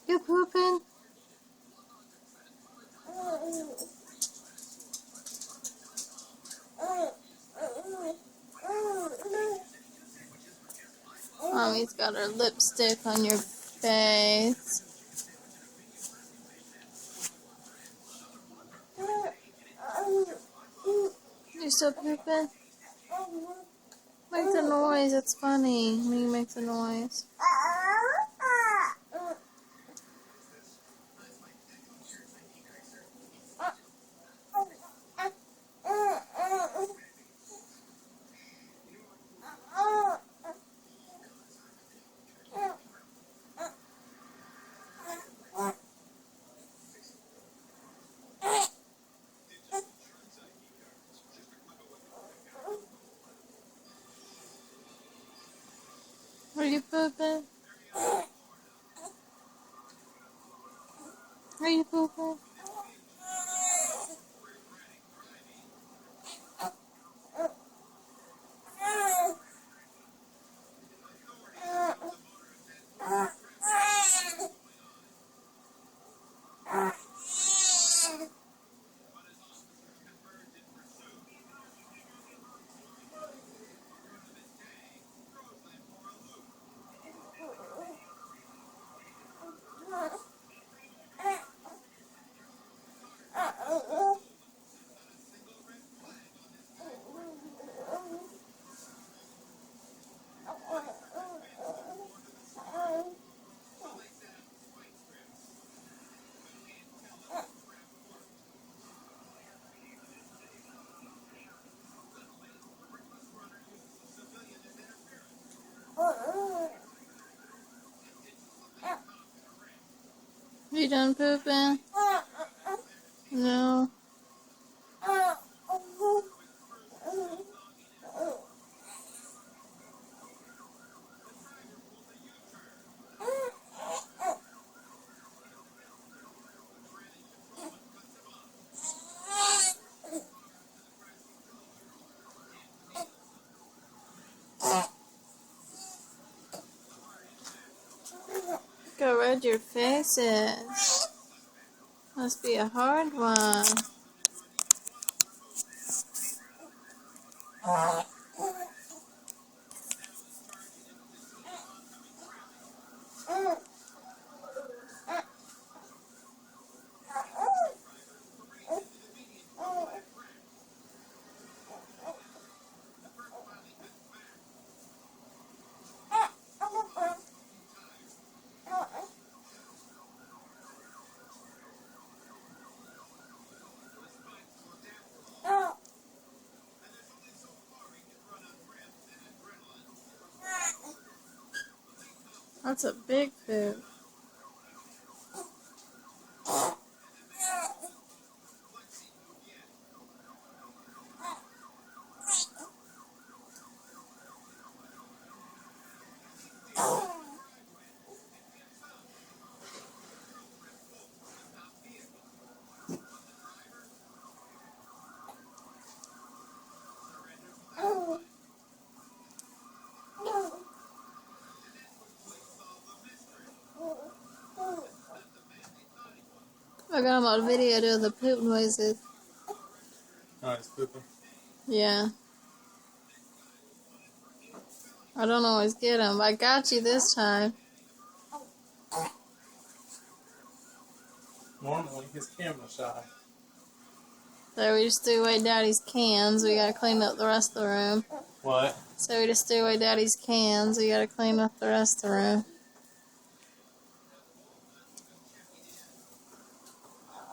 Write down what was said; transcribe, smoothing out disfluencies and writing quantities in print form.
You pooping? Mommy's got her lipstick on your face. You still pooping? Make the noise, it's funny when you make the noise. Are you pooping? Are you pooping? You done pooping? No. Go red your face is. Must be a hard one. That's a big poop. I got him on video doing the poop noises. Oh, he's pooping. Yeah. I don't always get him. I got you this time. Normally, he's camera shy. So we just threw away Daddy's cans. We gotta clean up the rest of the room. What? So we just threw away Daddy's cans. We gotta clean up the rest of the room.